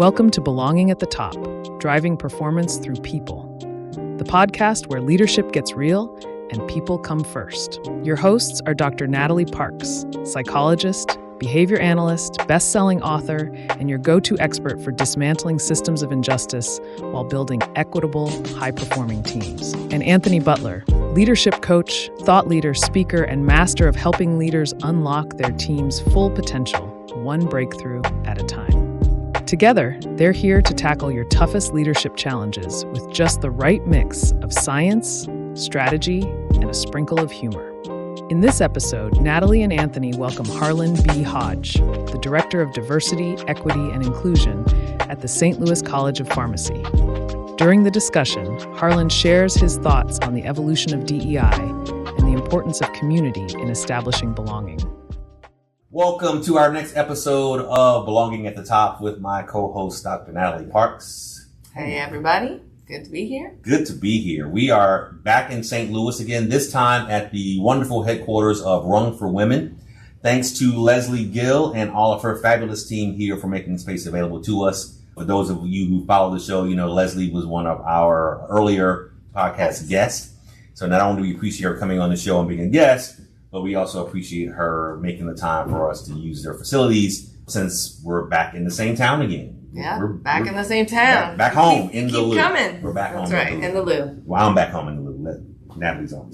Welcome to Belonging at the Top, driving performance through people. The podcast where leadership gets real and people come first. Your hosts are Dr. Natalie Parks, psychologist, behavior analyst, best-selling author, and your go-to expert for dismantling systems of injustice while building equitable, high-performing teams. And Anthony Butler, leadership coach, thought leader, speaker, and master of helping leaders unlock their team's full potential, one breakthrough at a time. Together, they're here to tackle your toughest leadership challenges with just the right mix of science, strategy, and a sprinkle of humor. In this episode, Natalie and Anthony welcome Harlan B. Hodge, the Director of Diversity, Equity, and Inclusion at the St. Louis College of Pharmacy. During the discussion, Harlan shares his thoughts on the evolution of DEI and the importance of community in establishing belonging. Welcome to our next episode of Belonging at the Top with my co-host, Dr. Natalie Parks. Hey, everybody. Good to be here. Good to be here. We are back in St. Louis again, this time at the wonderful headquarters of Run for Women. Thanks to Leslie Gill and all of her fabulous team here for making space available to us. For those of you who follow the show, you know Leslie was one of our earlier podcast guests. So not only do we appreciate her coming on the show and being a guest, but we also appreciate her making the time for us to use their facilities since we're back in the same town again. Yeah, we're back in the same town. Back home in the Lou. Keep coming. We're back home. That's right, in the Lou. Well, I'm back home in the Lou. Natalie's on.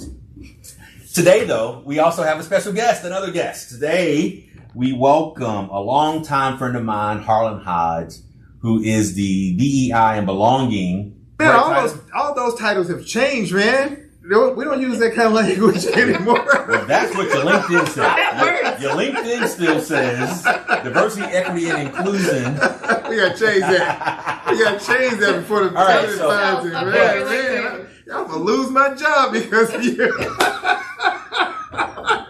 Today, though, we also have a special guest, another guest. Today, we welcome a longtime friend of mine, Harlan Hodge, who is the DEI and Belonging. Man, all those titles have changed, man. We don't use that kind of language anymore. Well, that's what your LinkedIn says. Your LinkedIn still says diversity, equity, and inclusion. We got to change that. We got to change that before the right, time so, finds it. Man, I'm going to lose my job because of you.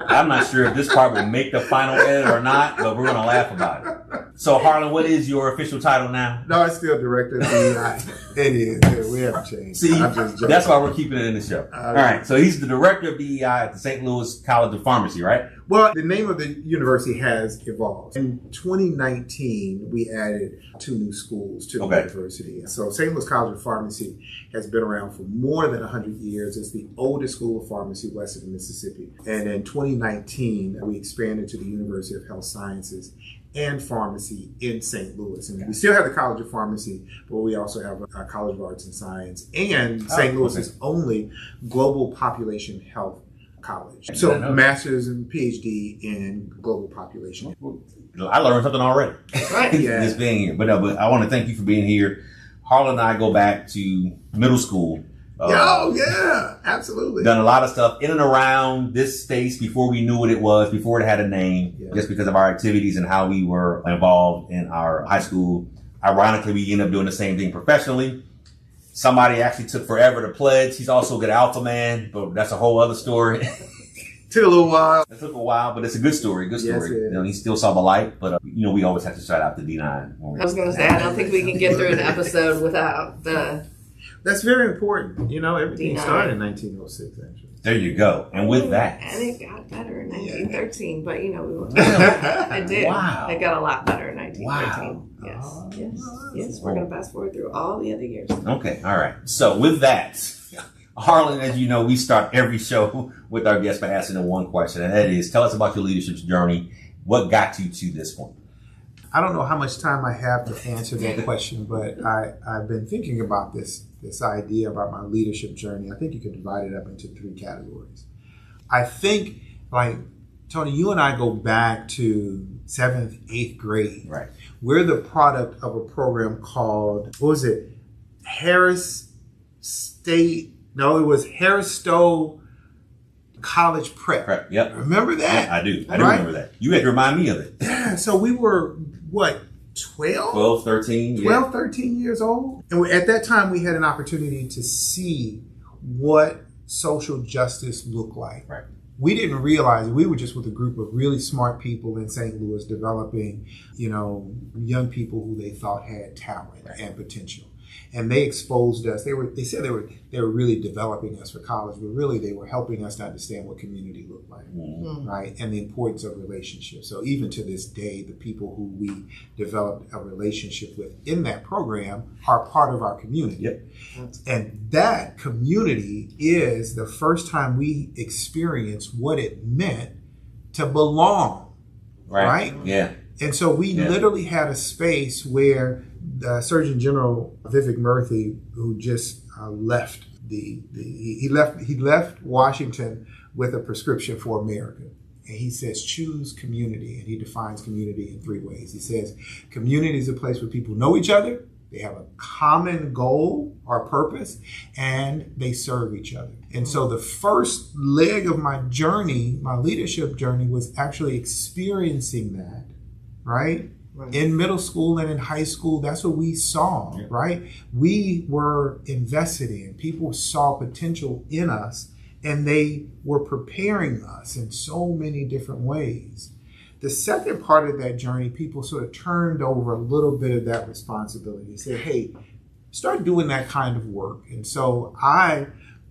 I'm not sure if this part will make the final edit or not, but we're going to laugh about it. So, Harlan, what is your official title now? No, it's still Director of DEI. It is. Yeah, we haven't changed. See, that's why we're keeping it in the show. All right. So he's the Director of DEI at the St. Louis College of Pharmacy, right? Well, the name of the university has evolved. In 2019, we added 2 new schools to the university. So St. Louis College of Pharmacy has been around for more than 100 years. It's the oldest school of pharmacy west of the Mississippi. And in 2019, we expanded to the University of Health Sciences and Pharmacy in St. Louis. And we still have the College of Pharmacy, but we also have a College of Arts and Science and St. Louis's only global population health college. So master's and PhD in global population. I learned something already. Right. Yeah. Just being here. But I want to thank you for being here. Harlan and I go back to middle school. Yeah, absolutely. Done a lot of stuff in and around this space before we knew what it was, before it had a name, just because of our activities and how we were involved in our high school. Ironically, we ended up doing the same thing professionally. Somebody actually took forever to pledge. He's also a good alpha man, but that's a whole other story. Took a little while. It took a while, but it's a good story. Good story. Yes, he still saw the light, but we always have to shout out the D9. I was going to say, I don't think we can get through an episode without the... That's very important. Everything started in 1906, actually. There you go. And with that... And it got better in 1913, but we won't talk about that. It did. Wow. It got a lot better in 1913. Wow. Yes. We're going to fast forward through all the other years. Okay. All right. So with that, Harlan, as you know, we start every show with our guests by asking them one question, and that is, tell us about your leadership journey. What got you to this point? I don't know how much time I have to answer that question, but I've been thinking about this idea about my leadership journey. I think you could divide it up into 3 categories. I think, like, Tony, you and I go back to 7th, 8th grade. Right. We're the product of a program called, Harris Stowe College Prep. Yep. Remember that? Yeah, I do. I do remember that. You had to remind me of it. Yeah. So we were, 12, 13. 12, 13 years old. And at that time, we had an opportunity to see what social justice looked like. Right. We didn't realize it. We were just with a group of really smart people in St. Louis developing, young people who they thought had talent and potential. And they exposed us. They said they were really developing us for college, but really they were helping us to understand what community looked like, right? And the importance of relationships. So even to this day, the people who we developed a relationship with in that program are part of our community. Yep. And that community is the first time we experienced what it meant to belong, right? Yeah. And so we literally had a space where the Surgeon General Vivek Murthy, who just left he left Washington with a prescription for America. And he says, choose community. And he defines community in 3 ways. He says, community is a place where people know each other, they have a common goal or purpose, and they serve each other. And so the first leg of my journey, my leadership journey, was actually experiencing that, right? In middle school and in high school, that's what we saw, right? We were invested in. People saw potential in us, and they were preparing us in so many different ways. The second part of that journey, people sort of turned over a little bit of that responsibility and said, hey, start doing that kind of work. And so I,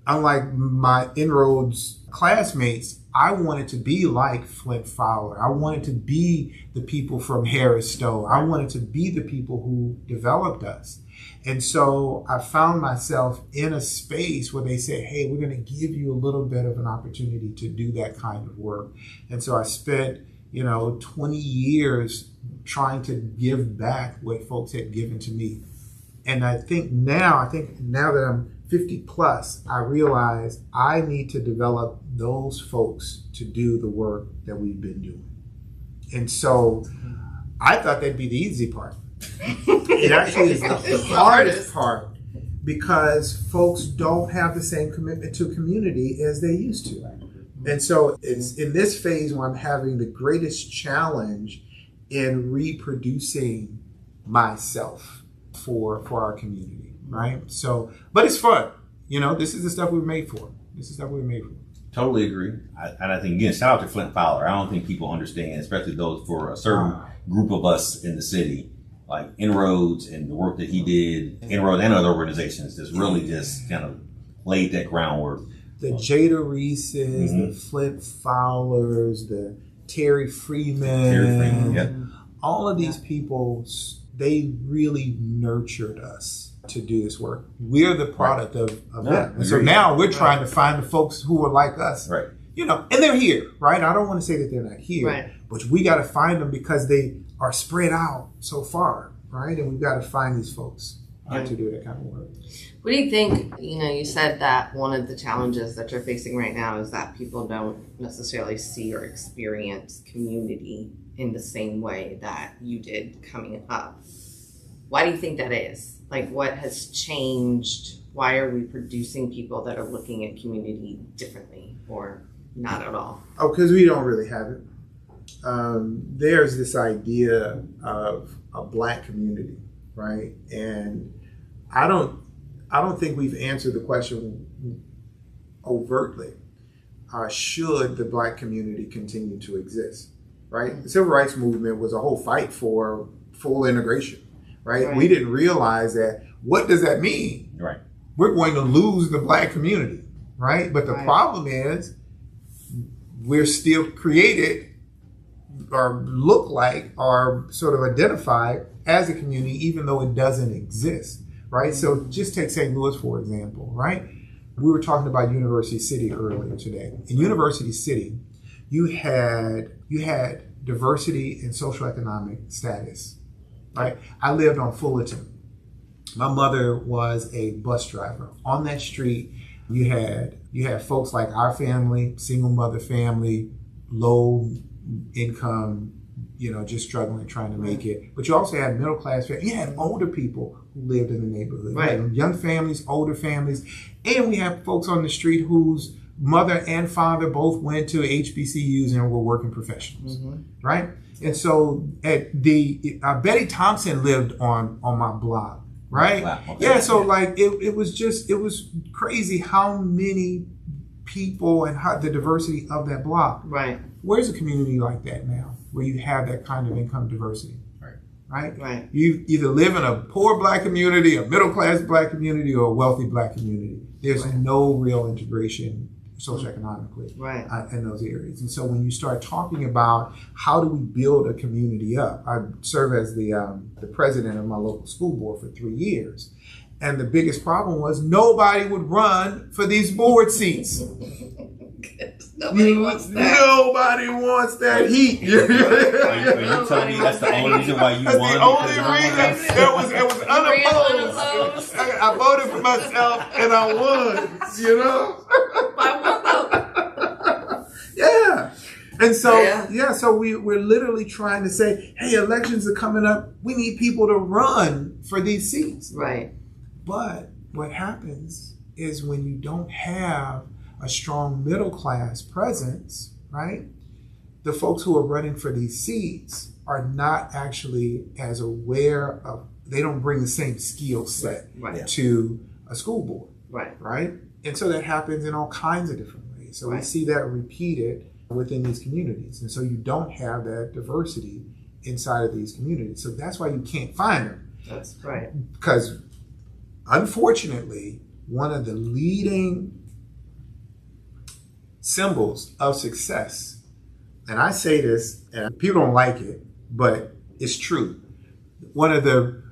unlike my Inroads classmates, I wanted to be like Flint Fowler. I wanted to be the people from Harris Stowe. I wanted to be the people who developed us. And so I found myself in a space where they said, hey, we're going to give you a little bit of an opportunity to do that kind of work. And so I spent 20 years trying to give back what folks had given to me. And I think now that I'm 50 plus, I realize I need to develop those folks to do the work that we've been doing. And so I thought that'd be the easy part. It actually is the hardest part, because folks don't have the same commitment to community as they used to. And so it's in this phase where I'm having the greatest challenge in reproducing myself for our community, right? So, but it's fun. This is the stuff we're made for. Totally agree. And I think, again, shout out to Flint Fowler. I don't think people understand, especially those for a certain group of us in the city, like Inroads and the work that he did, Inroads and other organizations, just really just kind of laid that groundwork. The Jada Reeses, the Flint Fowlers, the Terry Freeman, all of these people, they really nurtured us to do this work. We're the product of that. And so now we're trying to find the folks who are like us. Right. And they're here, right? I don't want to say that they're not here, but we got to find them because they are spread out so far, right? And we've got to find these folks to do that kind of work. What do you think? You said that one of the challenges that you're facing right now is that people don't necessarily see or experience community in the same way that you did coming up. Why do you think that is? Like, what has changed? Why are we producing people that are looking at community differently or not at all? Oh, because we don't really have it. There's this idea of a Black community, right? And I don't think we've answered the question overtly. Should the Black community continue to exist, right? The Civil Rights Movement was a whole fight for full integration, right? We didn't realize that. What does that mean? Right. We're going to lose the Black community, right? But the problem is we're still created or look like or sort of identified as a community, even though it doesn't exist. Right? So just take St. Louis, for example, right? We were talking about University City earlier today. In University City, you had diversity and social economic status, right? I lived on Fullerton. My mother was a bus driver. On that street, you had folks like our family, single mother family, low income, just struggling, trying to make it. But you also had middle class families. You had older people who lived in the neighborhood. You had young families, older families. And we have folks on the street whose mother and father both went to HBCUs and were working professionals, right? And so Betty Thompson lived on my block, right? Wow. Okay. Yeah, so it was crazy how many people and how the diversity of that block. Right. Where's a community like that now, where you have that kind of income diversity? Right. right? Right. You either live in a poor black community, a middle-class black community, or a wealthy black community. There's no real integration socioeconomically in those areas. And so when you start talking about how do we build a community up, I serve as the president of my local school board for 3 years. And the biggest problem was nobody would run for these board seats. Nobody wants that. Nobody wants that heat. Are you telling me that's the only reason why you won? That's the only reason. It was unopposed. I voted for myself and I won, you know? Yeah. And so, so we're literally trying to say, hey, elections are coming up. We need people to run for these seats. Right. But what happens is when you don't have a strong middle class presence, right? The folks who are running for these seats are not actually as aware of, they don't bring the same skill set to a school board. Right. And so that happens in all kinds of different ways. So we see that repeated within these communities. And so you don't have that diversity inside of these communities. So that's why you can't find them. That's right. Because unfortunately, one of the leading symbols of success, and I say this, and people don't like it, but it's true. One of the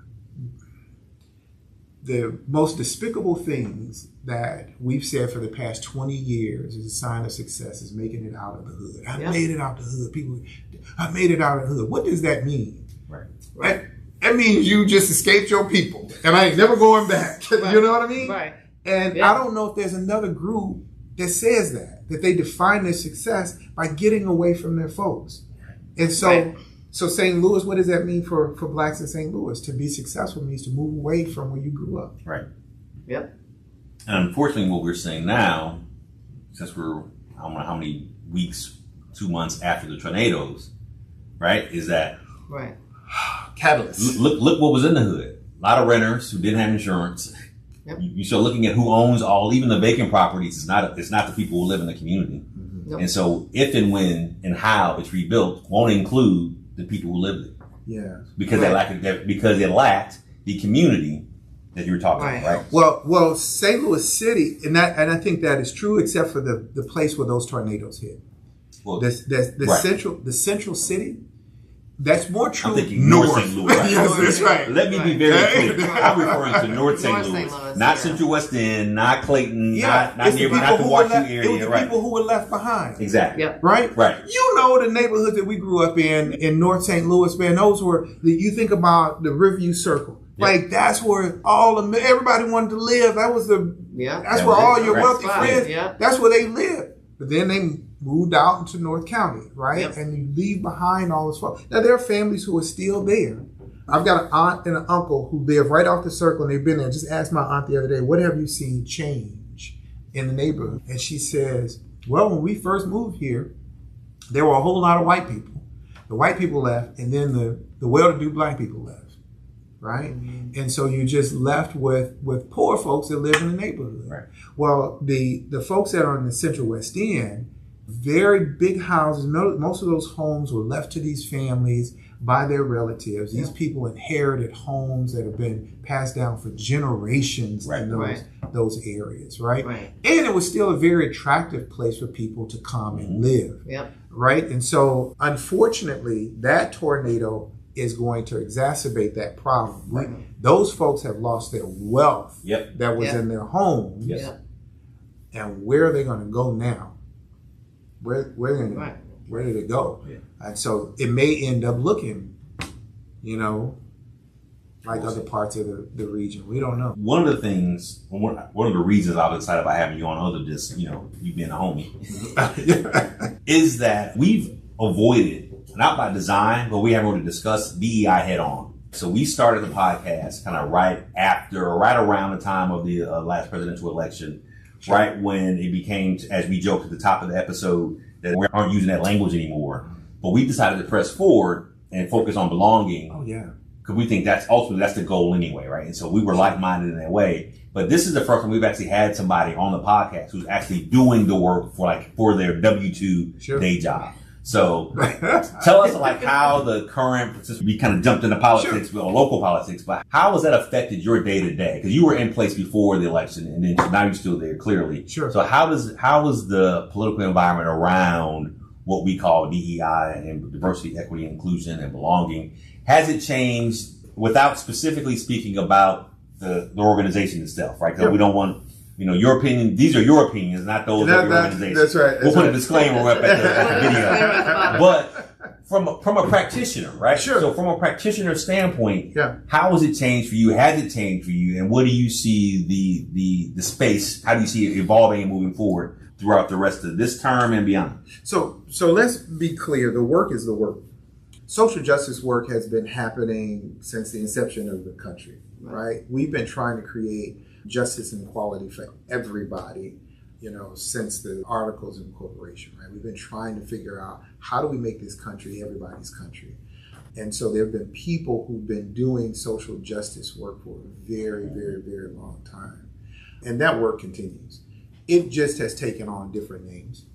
most despicable things that we've said for the past 20 years is a sign of success is making it out of the hood. I made it out of the hood. People, I made it out of the hood. What does that mean? Right. That means you just escaped your people, and I ain't never going back. You know what I mean? Right. And I don't know if there's another group that says that they define their success by getting away from their folks. And so, so St. Louis, what does that mean for blacks in St. Louis? To be successful means to move away from where you grew up. Right. Yep. And unfortunately, what we're seeing now, since we're, I don't know how many weeks, 2 months after the tornadoes, right, is that catalyst. Look what was in the hood. A lot of renters who didn't have insurance. Yep. You start looking at who owns even the vacant properties. It's not the people who live in the community. Yep. And so if and when and how it's rebuilt won't include the people who live there. Yeah. Because they lacked the community that you were talking about, right? Well, St. Louis City, and I think that is true, except for the place where those tornadoes hit. Well, the central city. That's more true. I'm thinking North St. Louis. Right? Yes, that's right. Let me be very clear. I'm referring to North St. Louis, not Central West End, not Clayton, not near the Washington area. It was the people who were left behind. Exactly. Yep. Right? Right. You know the neighborhoods that we grew up in North St. Louis, man, those were, you think about the Riverview Circle. Yep. Like that's where everybody wanted to live. That was that's where all your wealthy friends, that's where they lived. But then they moved out into North County, right? Yep. And you leave behind all this folks. Now, there are families who are still there. I've got an aunt and an uncle who live right off the circle, and they've been there. Just asked my aunt the other day, what have you seen change in the neighborhood? And she says, well, when we first moved here, there were a whole lot of white people. The white people left, and then the well-to-do black people left, right? Mm-hmm. And so you just left with poor folks that live in the neighborhood. Right. Well, the folks that are in the Central West End, very big houses. Most of those homes were left to these families by their relatives. These people inherited homes that have been passed down for generations in those areas, right? And it was still a very attractive place for people to come and live, right? And so, unfortunately, that tornado is going to exacerbate that problem. Those folks have lost their wealth that was in their homes. And where are they going to go now? Where did it go? And so it may end up looking, like other parts of the region. We don't know. One of the things, one of the reasons I was excited about having you on, other than just, you being a homie, is that we've avoided, not by design, but we haven't really discussed DEI head on. So we started the podcast kind of right around the time of the last presidential election. Right when it became, as we joked at the top of the episode, that we aren't using that language anymore. But we decided to press forward and focus on belonging. Oh, yeah. Because we think that's the goal anyway, right? And so we were like-minded in that way. But this is the first time we've actually had somebody on the podcast who's actually doing the work for their W-2 day job. So tell us like how the current, since we kind of jumped into politics, or local politics, but how has that affected your day to day? Because you were in place before the election, and then now you're still there, clearly. Sure. So how is the political environment around what we call DEI and diversity, equity, inclusion, and belonging? Has it changed without specifically speaking about the organization itself, right? Because we don't want, your opinion. These are your opinions, not those of your organization. That's right. We'll put a disclaimer up at the video. But from a practitioner, right? Sure. So from a practitioner standpoint, yeah. How has it changed for you? Has it changed for you? And what do you see the space? How do you see it evolving and moving forward throughout the rest of this term and beyond? So let's be clear. The work is the work. Social justice work has been happening since the inception of the country, right? We've been trying to create justice and equality for everybody, since the Articles of Incorporation, right? We've been trying to figure out how do we make this country everybody's country. And so there have been people who've been doing social justice work for a very, very, very long time. And that work continues. It just has taken on different names.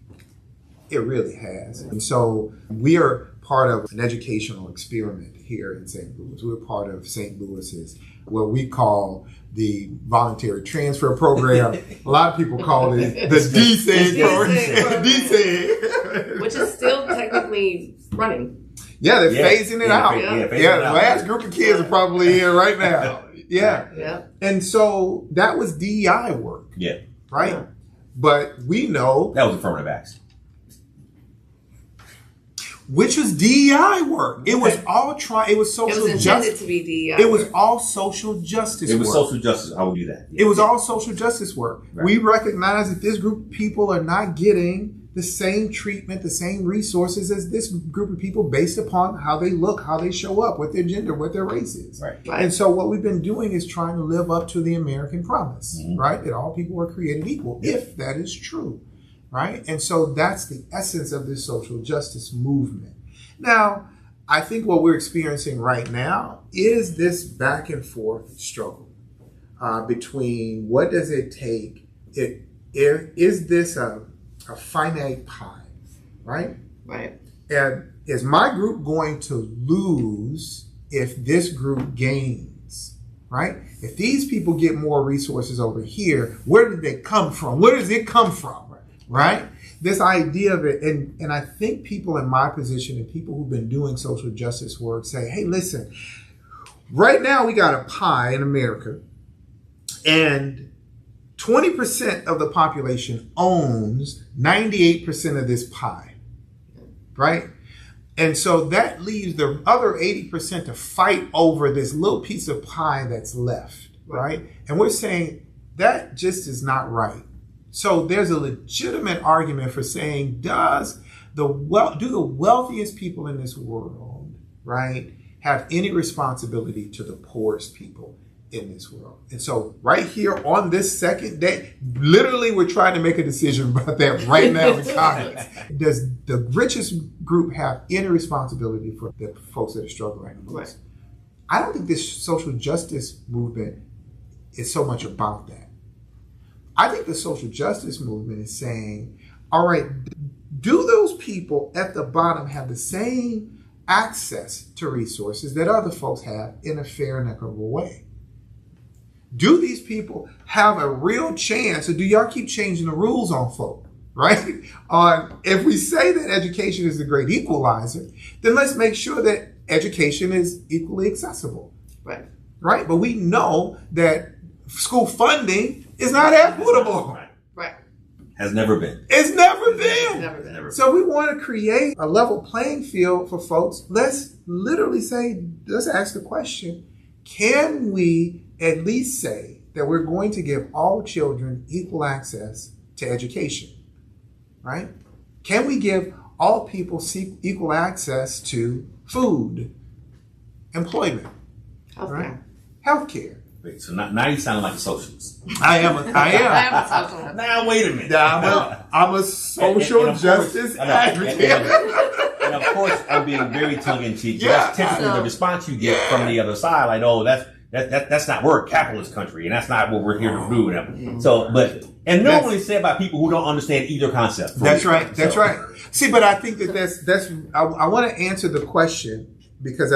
It really has. And so we are part of an educational experiment here in St. Louis. We're part of St. Louis's, what we call the voluntary transfer program. A lot of people call it the DSAID program. DSAID. Which is still technically running. Yeah, they're phasing it out. The last group of kids are probably here right now. Yeah. And so that was DEI work. Yeah. Right? Yeah. But we know that was affirmative action. Which was DEI work. It was all it was social justice. It was intended to be DEI. It was all social justice work. It was social justice. I will do that. It was all social justice work. Right. We recognize that this group of people are not getting the same treatment, the same resources as this group of people based upon how they look, how they show up, what their gender, what their race is. Right. And so what we've been doing is trying to live up to the American promise, right? That all people are created equal, if that is true, right? And so that's the essence of this social justice movement. Now, I think what we're experiencing right now is this back and forth struggle between what does it take? Is this a finite pie, right? Right. And is my group going to lose if this group gains, right? If these people get more resources over here, where did they come from? Where does it come from, right? This idea of it, and I think people in my position and people who've been doing social justice work say, hey, listen, right now we got a pie in America, and 20% of the population owns 98% of this pie, right? And so that leaves the other 80% to fight over this little piece of pie that's left, right? And we're saying that just is not right. So there's a legitimate argument for saying, do the wealthiest people in this world, right, have any responsibility to the poorest people in this world? And so right here on this second day, literally we're trying to make a decision about that right now in Congress. Does the richest group have any responsibility for the folks that are struggling the most? I don't think this social justice movement is so much about that. I think the social justice movement is saying, all right, do those people at the bottom have the same access to resources that other folks have in a fair and equitable way? Do these people have a real chance, or do y'all keep changing the rules on folk, right? If we say that education is the great equalizer, then let's make sure that education is equally accessible, right? But we know that school funding is not equitable. Right. Has never been. It's never been. Never been. So we want to create a level playing field for folks. Let's literally say, let's ask the question, can we at least say that we're going to give all children equal access to education, right? Can we give all people equal access to food, employment, right? Healthcare. Wait, so now you sound like a socialist. I am. I am a socialist. Now wait a minute. I'm a social justice advocate. And of course, I'm being very tongue-in-cheek. That's typically the response you get from the other side. Like, oh, that's not, we're a capitalist country, and that's not what we're here to do. So, but And normally said by people who don't understand either concept. That's right. That's right. See, but I think that's I want to answer the question because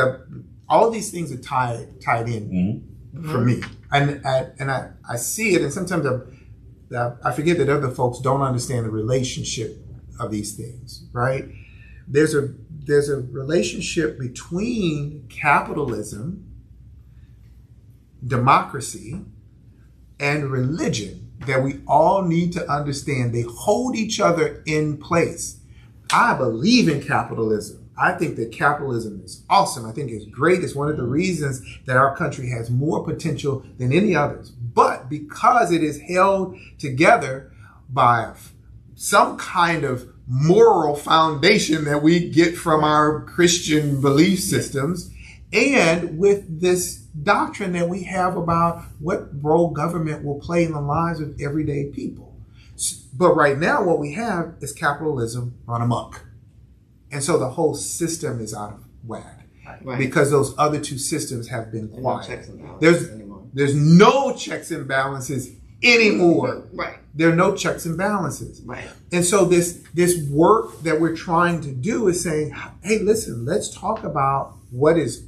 all of these things are tied in for me, and I see it, and sometimes I forget that other folks don't understand the relationship of these things. Right? There's a relationship between capitalism, democracy, and religion that we all need to understand. They hold each other in place. I believe in capitalism. I think that capitalism is awesome. I think it's great. It's one of the reasons that our country has more potential than any others. But because it is held together by some kind of moral foundation that we get from our Christian belief systems, and with this doctrine that we have about what role government will play in the lives of everyday people. But right now what we have is capitalism run amok. And so the whole system is out of whack. Right. Because those other two systems have been quiet. There's no checks and balances anymore. Right. There are no checks and balances. Right. And so this work that we're trying to do is saying, hey, listen, let's talk about what is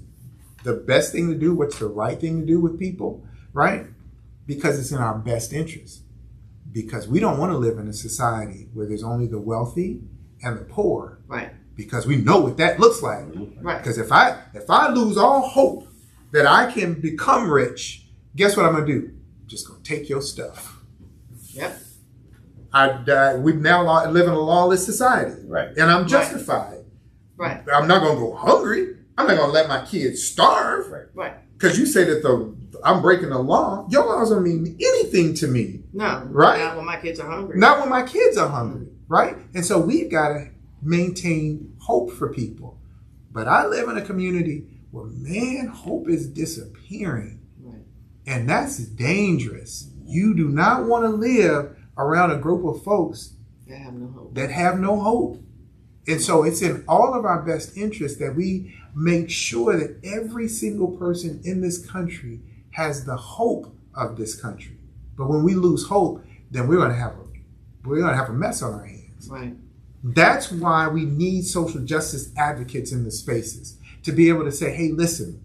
the best thing to do, what's the right thing to do with people, right? Because it's in our best interest. Because we don't want to live in a society where there's only the wealthy and the poor. Right. Because we know what that looks like. Right. Because if I lose all hope that I can become rich, guess what I'm gonna do? I'm just gonna take your stuff. Yep. We now live in a lawless society. Right. And I'm justified. Right. I'm not gonna go hungry. I'm not gonna let my kids starve. Right. Because you say that I'm breaking the law. Your laws don't mean anything to me. No. Right? Not when my kids are hungry. Not when my kids are hungry. Right? And so we've got to maintain hope for people. But I live in a community where, man, hope is disappearing. Right. And that's dangerous. You do not want to live around a group of folks that have no hope. And so it's in all of our best interest that we make sure that every single person in this country has the hope of this country. But when we lose hope, then we're gonna have a mess on our hands. Right. That's why we need social justice advocates in the spaces to be able to say, hey, listen,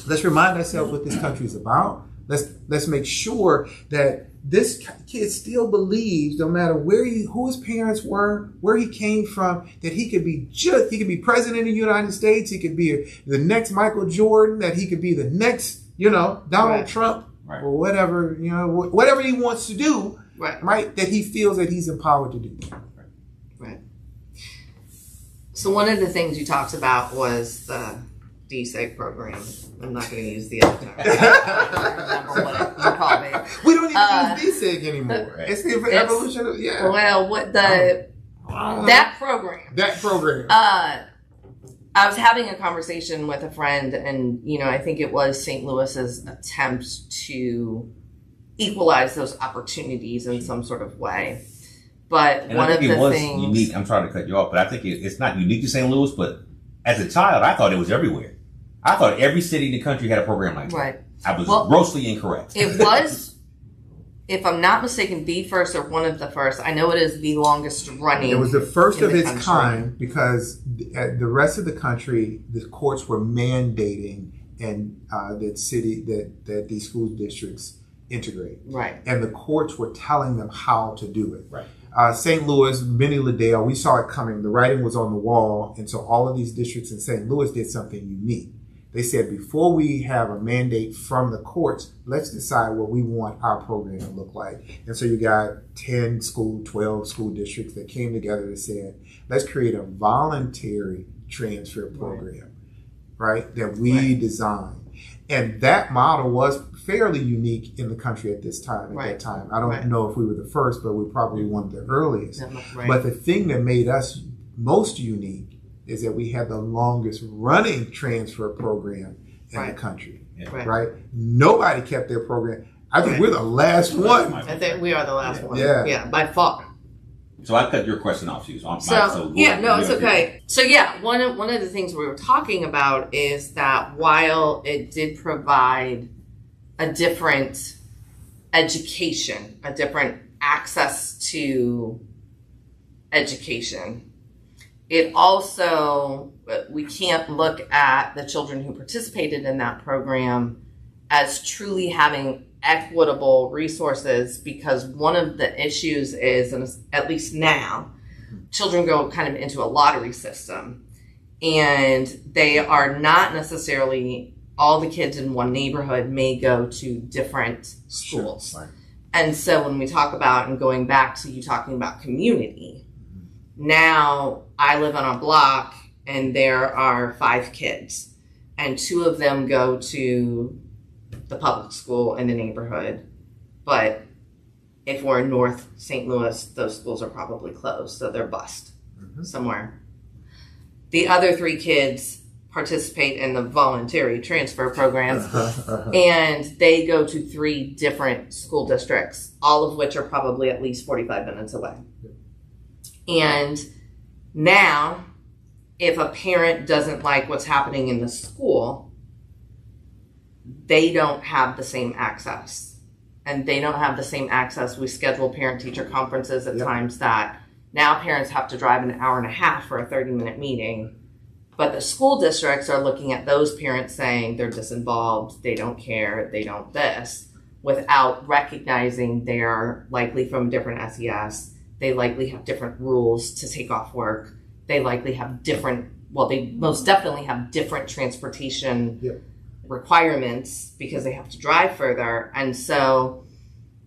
let's remind ourselves what this country is about. Let's make sure that this kid still believes, no matter who his parents were, where he came from, that he could be president of the United States. He could be the next Michael Jordan. That he could be the next, Donald Trump or whatever, whatever he wants to do. Right. That he feels that he's empowered to do. Right. So one of the things you talked about was the DSEG program. I'm not going to use the other term. I don't remember what you called it. We don't even use DSEG anymore. It's the evolution of, Well, that program. That program. I was having a conversation with a friend, and, I think it was St. Louis's attempt to equalize those opportunities in some sort of way. But and one I think of the was things... unique. I'm sorry to cut you off, but I think it's not unique to St. Louis, but as a child, I thought it was everywhere. I thought every city in the country had a program like that. Right. I was grossly incorrect. It was, if I'm not mistaken, the first or one of the first. I know it is the longest running. It was the first of its kind because the rest of the country, the courts were mandating and that these school districts integrate. Right. And the courts were telling them how to do it. Right. St. Louis, Minnie Liddell, we saw it coming. The writing was on the wall. And so all of these districts in St. Louis did something unique. They said, before we have a mandate from the courts, let's decide what we want our program to look like. And so you got 12 school districts that came together and said, let's create a voluntary transfer program, right, that we designed. And that model was fairly unique in the country at this time. That time, I don't know if we were the first, but we probably one of the earliest. But the thing that made us most unique is that we had the longest running transfer program in the country. Right? Nobody kept their program. I think we're the last one. I think we are the last one. Yeah, by far. So I cut your question off to you. It's okay. So one of the things we were talking about is that while it did provide a different education, a different access to education. It also, we can't look at the children who participated in that program as truly having equitable resources, because one of the issues is, and at least now, children go kind of into a lottery system, and they are not necessarily, all the kids in one neighborhood may go to different schools. Sure. Right. And so when we talk about, and going back to you talking about community, now I live on a block and there are 5 kids, and 2 of them go to the public school in the neighborhood. But if we're in North St. Louis, those schools are probably closed, so they're bused somewhere. The other 3 kids participate in the voluntary transfer programs, and they go to 3 different school districts, all of which are probably at least 45 minutes away. And now, if a parent doesn't like what's happening in the school, they don't have the same access. And they don't have the same access. We schedule parent-teacher conferences at times that now parents have to drive an hour and a half for a 30-minute meeting. But the school districts are looking at those parents saying they're disinvolved, they don't care, they don't this, without recognizing they're likely from different SES. They likely have different rules to take off work. They likely have different, well, they most definitely have different transportation requirements because they have to drive further. And so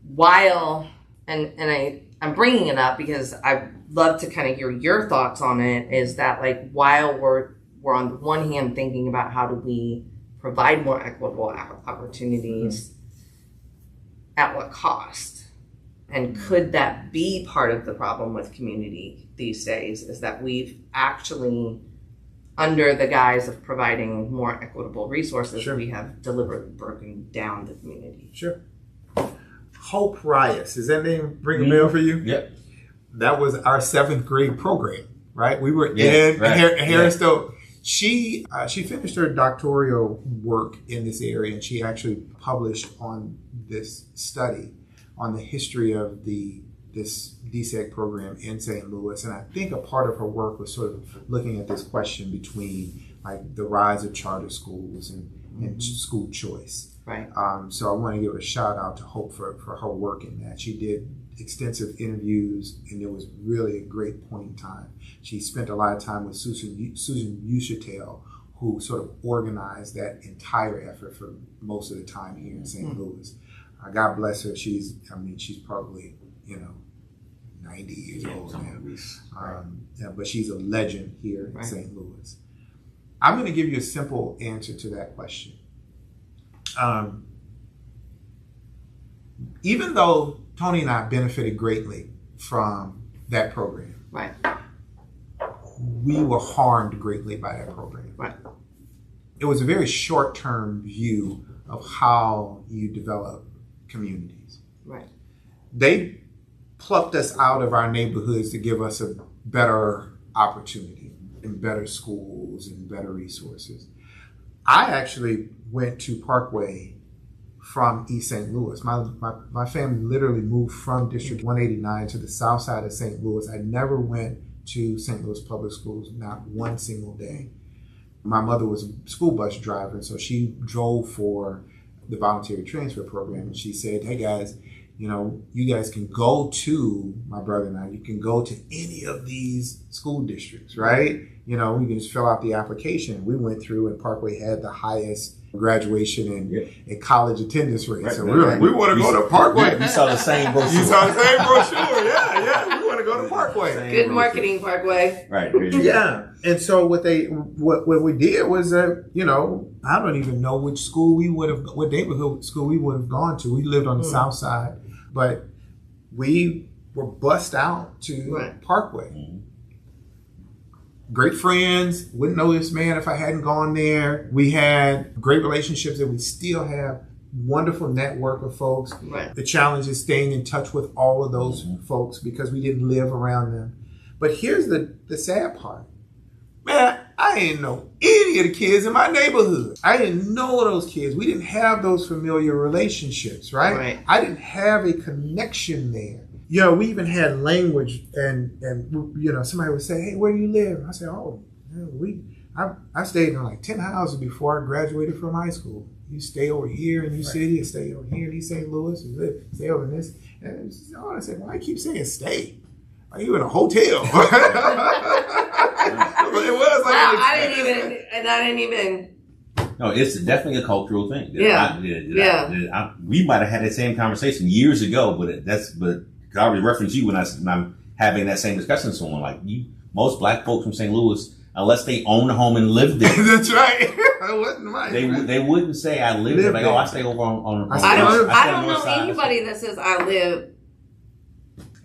while, I'm bringing it up because I'd love to kind of hear your thoughts on it, is that like while we're on the one hand thinking about how do we provide more equitable opportunities, at what cost? And could that be part of the problem with community these days, is that we've actually, under the guise of providing more equitable resources, we have deliberately broken down the community. Sure. Hope Rias, does that name ring a bell for you? Yep. That was our 7th grade program, right? We were in Harrisville. She finished her doctoral work in this area, and she actually published on this study on the history of this DSEG program in St. Louis. And I think a part of her work was sort of looking at this question between like the rise of charter schools and school choice. Right. So I want to give a shout out to Hope for her work in that. She did extensive interviews, and it was really a great point in time. She spent a lot of time with Susan Ushatel, who sort of organized that entire effort for most of the time here in St. Louis. God bless her. She's probably, 90 years old now. But she's a legend here in St. Louis. I'm going to give you a simple answer to that question. Even though Tony and I benefited greatly from that program, we were harmed greatly by that program. Right. It was a very short-term view of how you develop communities. Right. They plucked us out of our neighborhoods to give us a better opportunity and better schools and better resources. I actually went to Parkway from East St. Louis. My family literally moved from District 189 to the south side of St. Louis. I never went to St. Louis public schools, not one single day. My mother was a school bus driver, so she drove for the voluntary transfer program, and she said, hey guys, you guys can go to, my brother and I, you can go to any of these school districts, right? You can just fill out the application. We went through, and Parkway had the highest graduation and college attendance rate. So we were like, we want to go to Parkway. You saw the same brochure. You saw the same brochure, yeah. We want to go to Parkway. Good marketing, Parkway. Right. Yeah. And so what we did was I don't even know what neighborhood school we would have gone to. We lived on the south side, but we were bussed out to Parkway. Mm-hmm. Great friends, wouldn't know this man if I hadn't gone there. We had great relationships that we still have, wonderful network of folks. Right. The challenge is staying in touch with all of those folks because we didn't live around them. But here's the sad part. Man, I didn't know any of the kids in my neighborhood. I didn't know those kids. We didn't have those familiar relationships, right? I didn't have a connection there. You know, we even had language, and you know, somebody would say, "Hey, where do you live?" I said, "Oh, I stayed in like 10 houses before I graduated from high school. You stay over here in New City, and stay over here in East St. Louis, and stay over in this." And I said, "Why I keep saying stay? Are you in a hotel?" It was like I didn't even. No, it's definitely a cultural thing. Yeah. We might have had that same conversation years ago, but I already referenced you when I'm having that same discussion with someone. Like most black folks from St. Louis, unless they own a home and live there. That's right. I wasn't right. They wouldn't say I live there. Like, I stay over on I don't know anybody that says I live.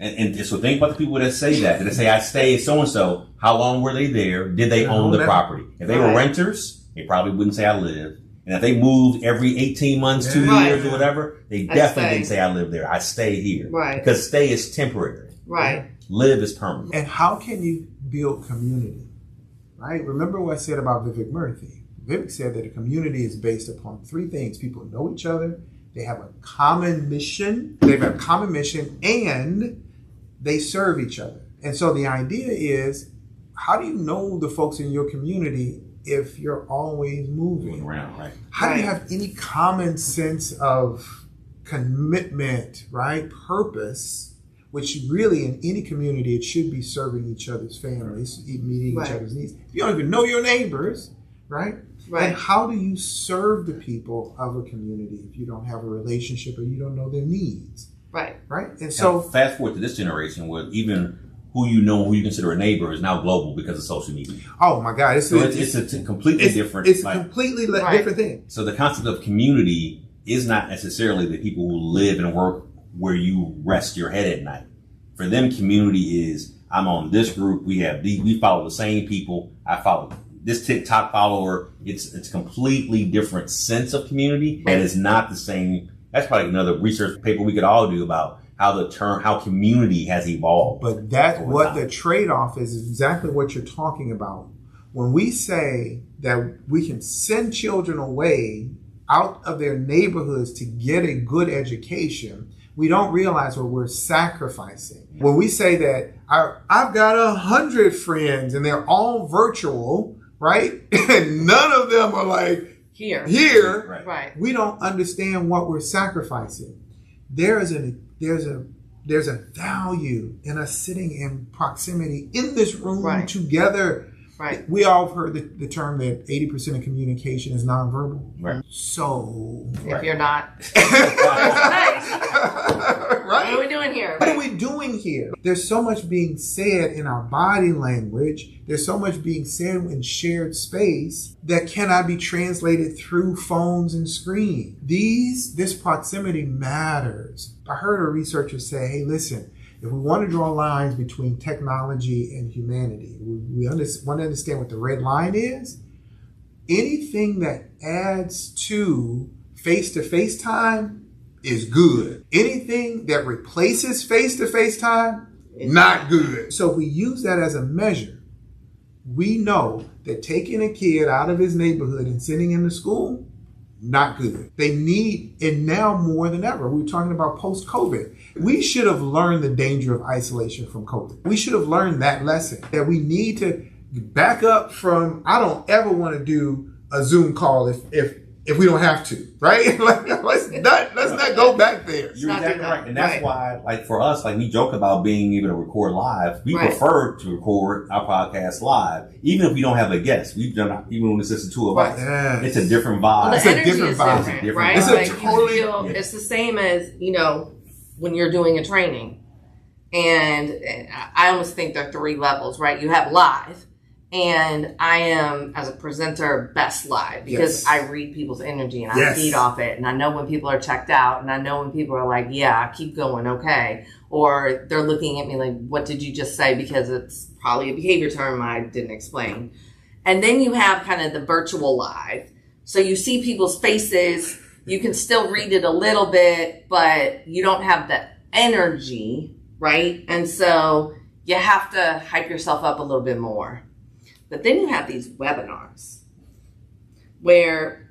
And so think about the people that say that. They say I stay at so and so. How long were they there? Did they own the property? If they were renters, they probably wouldn't say I live. And if they moved every 18 months, 2 years or whatever, they definitely didn't say I live there. I stay here. Right. Because stay is temporary. Right. Live is permanent. And how can you build community? Right? Remember what I said about Vivek Murthy. Vivek said that a community is based upon 3 things. People know each other. They have a common mission. And they serve each other. And so the idea is, how do you know the folks in your community if you're always moving around, right? How do you have any common sense of commitment, right? Purpose, which really in any community, it should be serving each other's families, meeting each other's needs. If you don't even know your neighbors, right? And how do you serve the people of a community if you don't have a relationship or you don't know their needs? Right. And so fast forward to this generation where even who you consider a neighbor is now global because of social media. Oh my God. It's a completely different. It's a completely different thing. So the concept of community is not necessarily the people who live and work where you rest your head at night. For them, community is, I'm on this group. We follow the same people. I follow this TikTok follower. It's a completely different sense of community that is not the same. That's probably another research paper we could all do about how community has evolved. But that's what the trade-off is exactly what you're talking about. When we say that we can send children away out of their neighborhoods to get a good education, we don't realize what we're sacrificing. When we say that I've got 100 friends and they're all virtual, right? And none of them are like, here, right. We don't understand what we're sacrificing. There's a value in us sitting in proximity in this room together. Right. We all have heard the term that 80% of communication is nonverbal. Right. So if you're not, right? What are we doing here? What are we doing here? There's so much being said in our body language. There's so much being said in shared space that cannot be translated through phones and screens. This proximity matters. I heard a researcher say, hey, listen, if we want to draw lines between technology and humanity, we want to understand what the red line is. Anything that adds to face-to-face time is good. Anything that replaces face-to-face time, not good. So if we use that as a measure, we know that taking a kid out of his neighborhood and sending him to school, not good. They need it now more than ever. We were talking about post-COVID. We should have learned the danger of isolation from COVID. We should have learned that lesson, that we need to back up from, I don't ever want to do a Zoom call if we don't have to, right? let's not go back there. You're exactly right. And that's why, like for us, like we joke about being able to record live. We prefer to record our podcast live, even if we don't have a guest. We've done it even when it's just the two of us. Yes. It's a different vibe. Well, It's a different vibe. Right? It's like it's the same as, when you're doing a training. And I almost think there are 3 levels, right? You have live. And I am, as a presenter, best live because I read people's energy and I feed off it. And I know when people are checked out and I know when people are like, yeah, keep going, okay. Or they're looking at me like, what did you just say? Because it's probably a behavior term I didn't explain. And then you have kind of the virtual live. So you see people's faces. You can still read it a little bit, but you don't have the energy, right? And so you have to hype yourself up a little bit more. But then you have these webinars where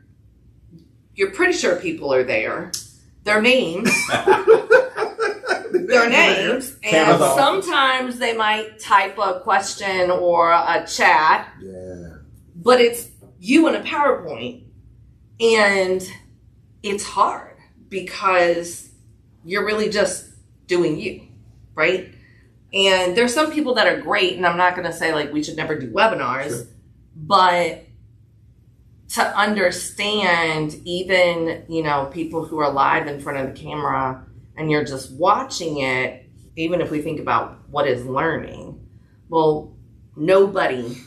you're pretty sure people are there. Their names, their names, and sometimes they might type a question or a chat. Yeah. But it's you in a PowerPoint, and it's hard because you're really just doing you, right? And there's some people that are great, and I'm not going to say like we should never do webinars, sure. But to understand even, people who are live in front of the camera and you're just watching it, even if we think about what is learning, well, nobody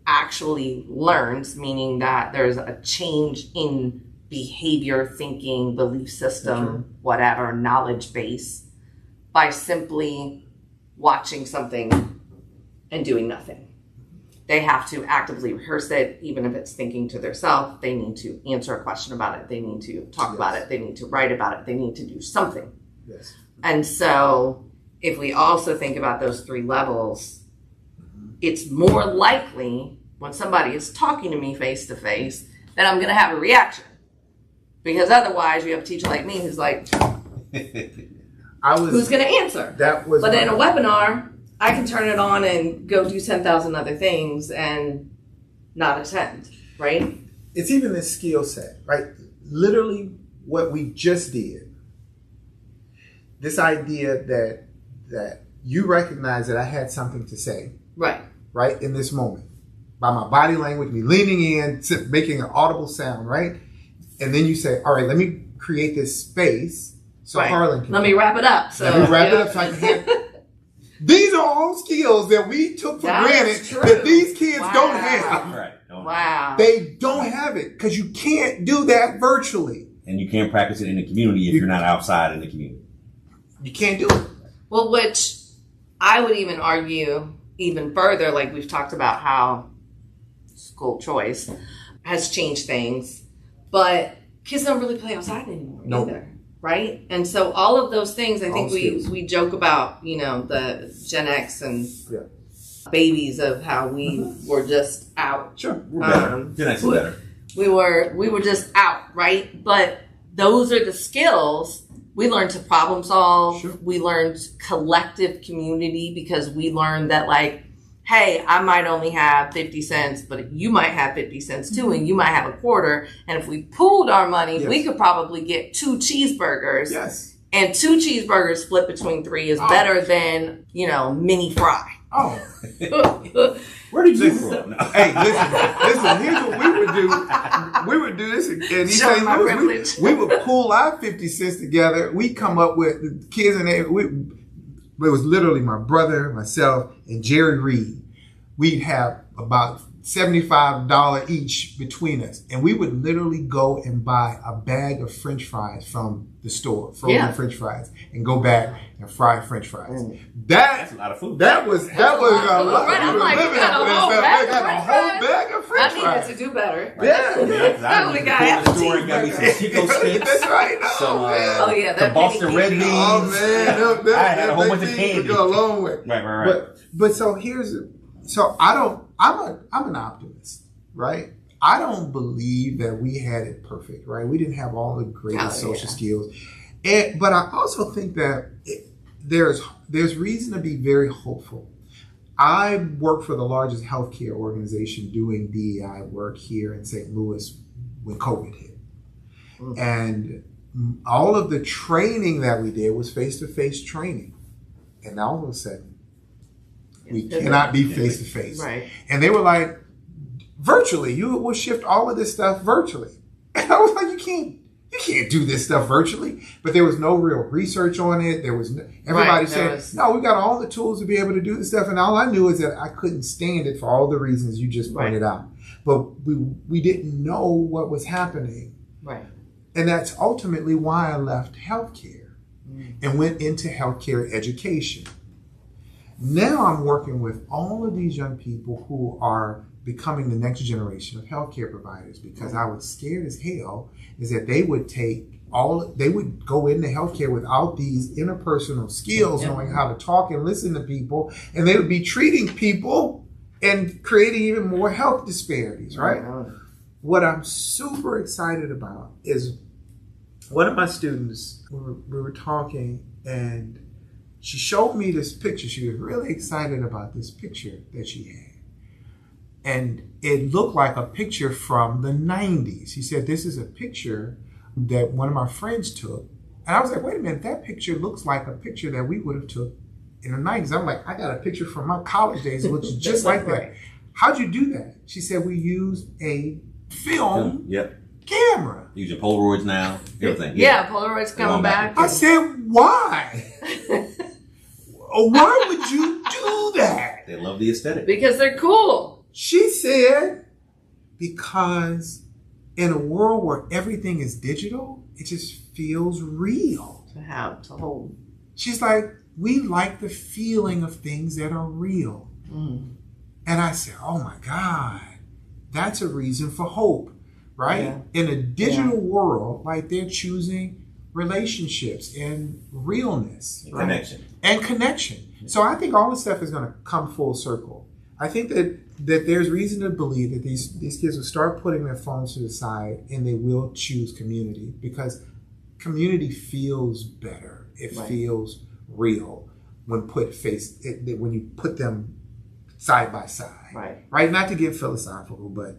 actually learns, meaning that there's a change in behavior, thinking, belief system, whatever, knowledge base, by simply watching something and doing nothing. They have to actively rehearse it, even if it's thinking to themselves. They need to answer a question about it. They need to talk about it. They need to write about it. They need to do something. Yes. And so if we also think about those three levels, it's more likely when somebody is talking to me face to face that I'm going to have a reaction. Because otherwise you have a teacher like me who's like, who's going to answer? But in a webinar, I can turn it on and go do 10,000 other things and not attend, right? It's even this skill set, right? Literally what we just did. This idea that you recognize that I had something to say. Right in this moment. By my body language, me leaning in, making an audible sound, right? And then you say, all right, let me create this space so Harlan can. Let me wrap it up. So I can have. These are all skills that we took for granted that these kids don't have. Right. Wow. They don't have it because you can't do that virtually. And you can't practice it in the community if you're not outside in the community. You can't do it. Well, which I would even argue even further, like we've talked about how school choice has changed things, but kids don't really play outside anymore either. Right? And so all of those things, I think we joke about, the Gen X and babies of how we were just out. Sure. We're better. Gen X is better. We were just out, right? But those are the skills. We learned to problem solve. Sure. We learned collective community because we learned that hey, I might only have 50 cents, but you might have 50 cents too, and you might have a quarter. And if we pooled our money, we could probably get 2 cheeseburgers. Yes. And 2 cheeseburgers split between 3 is better than, mini fry. Oh. Where did you grow up? Hey, listen, here's what we would do. We would do this in East St. Louis. We would pool our 50 cents together. We come up with the kids and it was literally my brother, myself, and Jerry Reed. We'd have about $75 each between us. And we would literally go and buy a bag of French fries from the store, frozen French fries, and go back and fry French fries. That's a lot of food. That was a lot of I'm like, living got a whole bag of French fries. I needed to do better. I went to the store and got me some Chico sticks. That's right. Some Boston Red Beans. Oh man, I had a whole bunch of candy. Go a long way. Right. But so I'm an optimist, right? I don't believe that we had it perfect, right? We didn't have all the greatest social skills. But I also think that there's reason to be very hopeful. I work for the largest healthcare organization doing DEI work here in St. Louis when COVID hit. Mm-hmm. And all of the training that we did was face-to-face training. And all of a sudden, we cannot be face-to-face. Right. And they were like, virtually, you will shift all of this stuff virtually. And I was like, you can't do this stuff virtually. But there was no real research on it. Everybody said, no, we got all the tools to be able to do this stuff. And all I knew is that I couldn't stand it for all the reasons you just pointed out. But we didn't know what was happening. Right. And that's ultimately why I left healthcare and went into healthcare education. Now I'm working with all of these young people who are becoming the next generation of healthcare providers because I was scared as hell is that they would go into healthcare without these interpersonal skills, knowing how to talk and listen to people, and they would be treating people and creating even more health disparities, right? What I'm super excited about is one of my students, we were talking, and she showed me this picture. She was really excited about this picture that she had. And it looked like a picture from the 90s. She said, this is a picture that one of my friends took. And I was like, wait a minute, that picture looks like a picture that we would have took in the 90s. I'm like, I got a picture from my college days. It looks just like that. How'd you do that? She said, we used a film camera. Using Polaroids now, everything. Yeah, Polaroids coming back. I said, why? Why would you do that? They love the aesthetic. Because they're cool. She said, because in a world where everything is digital, it just feels real. To hold. She's like, we like the feeling of things that are real. Mm. And I said, oh my God, that's a reason for hope, right? Yeah. In a digital world, like they're choosing relationships and realness. Right? Connection. And connection. So I think all this stuff is going to come full circle. I think that there's reason to believe that these kids will start putting their phones to the side and they will choose community, because community feels better. It feels real when when you put them side by side. Right? Not to get philosophical, but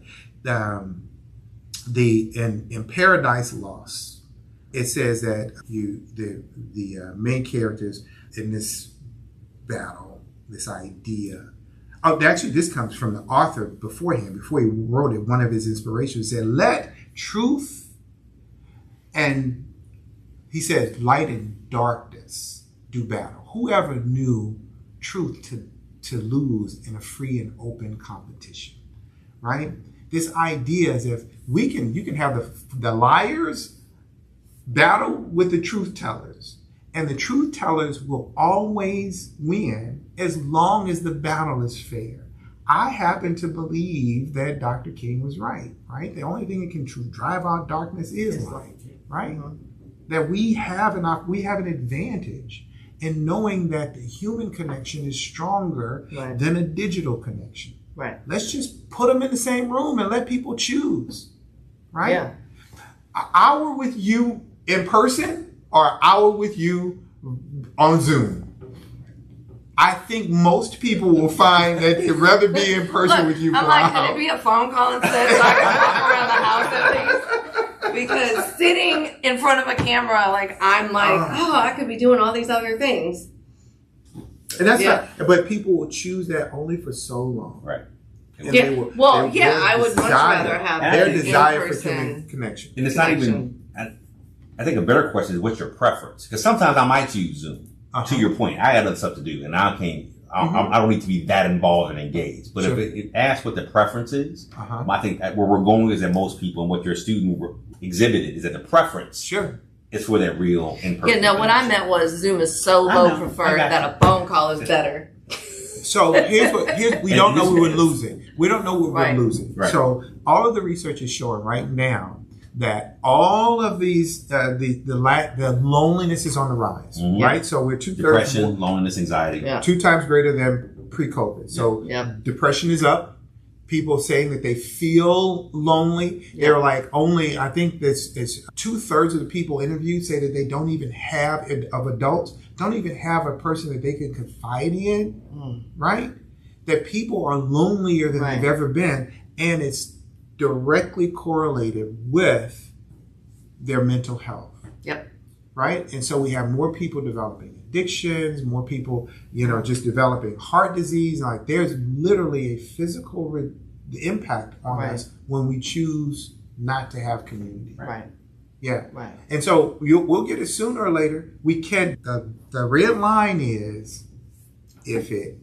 in Paradise Lost, it says that the main characters in this battle, this idea. Oh, actually, this comes from the author beforehand. Before he wrote it, one of his inspirations said, let truth and, he said, light and darkness do battle. Whoever knew truth to lose in a free and open competition, right? This idea is if you can have the liars battle with the truth tellers, and the truth tellers will always win as long as the battle is fair. I happen to believe that Dr. King was right? The only thing that can drive out darkness is light, right? Mm-hmm. That we have an advantage in knowing that the human connection is stronger than a digital connection. Right. Let's just put them in the same room and let people choose, right? Yeah. An hour with you in person or an hour with you on Zoom. I think most people will find that they'd rather be in person with you. I'm like, can it be a phone call instead so I can walk around the house at least? Because sitting in front of a camera, I'm I could be doing all these other things. And that's but people will choose that only for so long. Right. And I would much rather have their desire for connection. And it's not even, I think a better question is, what's your preference? Because sometimes I might choose Zoom. To your point, I got other stuff to do, and I don't need to be that involved and engaged. But if it asks what the preference is, I think where we're going is that most people, and what your student exhibited, is that the preference is for that real in-person. Yeah, no, what I meant was Zoom is so low preferred that a phone call is better. So we don't know what we're losing. We don't know what we're losing. Right. So all of the research is showing right now that all of these, the loneliness is on the rise, right? So we're depression, loneliness, anxiety, 2 times greater than pre-COVID. So depression is up. People saying that they feel lonely. Yeah. They're I think it's 2/3 of the people interviewed say that they don't even have, of adults, don't even have a person that they can confide in, right? That people are lonelier than they've ever been. And it's directly correlated with their mental health. Yep. Right? And so we have more people developing addictions, more people, just developing heart disease. There's literally a physical impact on us when we choose not to have community. Right. Yeah. Right. And so we'll get it sooner or later. We can, the red line is if it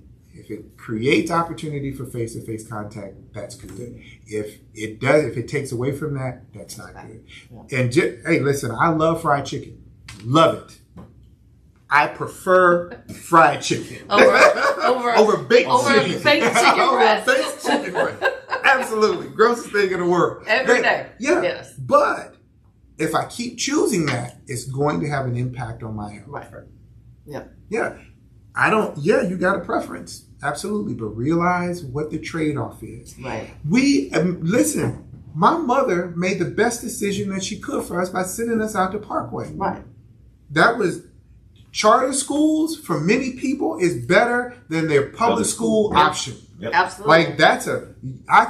creates opportunity for face-to-face contact, that's good. If it takes away from that, that's not good. Yeah. And hey, listen, I love fried chicken. Love it. I prefer fried chicken over baked chicken. Baked chicken breast. Baked chicken breast. Absolutely. Grossest thing in the world. Every day. Yeah. Yes. But if I keep choosing that, it's going to have an impact on my health. Right. Yeah. Yeah. You got a preference. Absolutely. But realize what the trade-off is. Right. Listen, My mother made the best decision that she could for us by sending us out to Parkway. Right. That was charter schools for many people is better than their public school option. Yep. Absolutely. Like I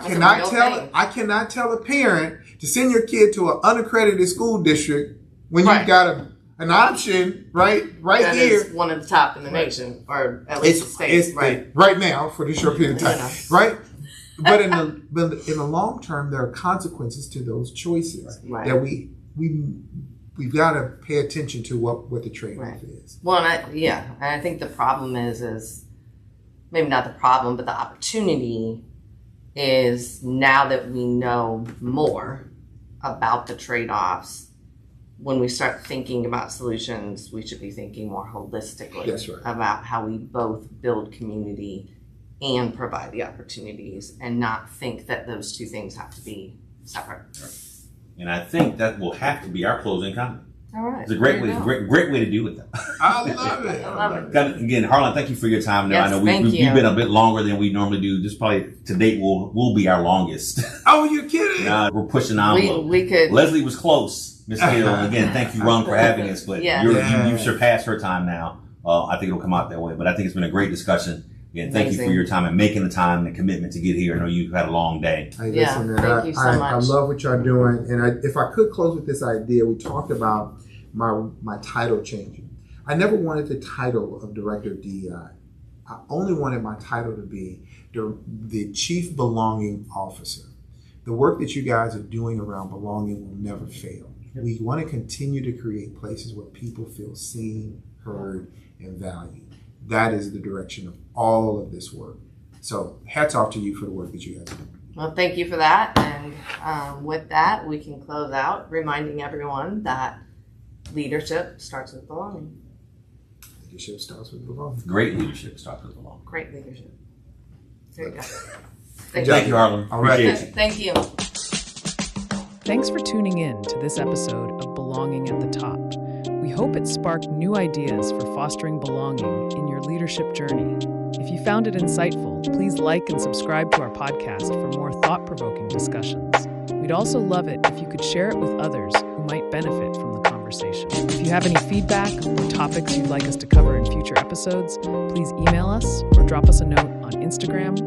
cannot tell a parent to send your kid to an unaccredited school district when you've got an option right that here. is one of the top in the nation, or at least the state, right now for this short period of time, right? But in the long term, there are consequences to those choices that we've got to pay attention to what the trade-off is. Well, and I think the problem is maybe not the problem, but the opportunity is now that we know more about the trade-offs. When we start thinking about solutions, we should be thinking more holistically about how we both build community and provide the opportunities, and not think that those two things have to be separate. And I think that will have to be our closing comment. All right. It's a great way to do it. I love it. I love it. Again, Harlan, thank you for your time. Yes, I know we've been a bit longer than we normally do. This probably to date will be our longest. Oh, you're kidding? We're pushing the envelope. We could. Leslie was close, Miss Hill. Again, thank you, Ron, for having us. But you surpassed her time now. I think it'll come out that way. But I think it's been a great discussion. Again, thank you for your time and making the time and the commitment to get here. I know you've had a long day. Hey, listen, man, thank you so much. I love what y'all doing. And if I could close with this idea, we talked about my title changing. I never wanted the title of Director of DEI. I only wanted my title to be the Chief Belonging Officer. The work that you guys are doing around belonging will never fail. We want to continue to create places where people feel seen, heard, and valued. That is the direction of all of this work. So hats off to you for the work that you guys are doing. Well, thank you for that. And with that, we can close out, reminding everyone that leadership starts with belonging. Leadership starts with belonging. Great leadership starts with belonging. Great leadership. There you go. Thank you, Harlan. All right. Appreciate you. Thank you. Thanks for tuning in to this episode of Belonging at the Top. We hope it sparked new ideas for fostering belonging in your leadership journey. If you found it insightful, please like and subscribe to our podcast for more thought-provoking discussions. We'd also love it if you could share it with others who might benefit from the conversation. If you have any feedback or topics you'd like us to cover in future episodes, please email us or drop us a note on Instagram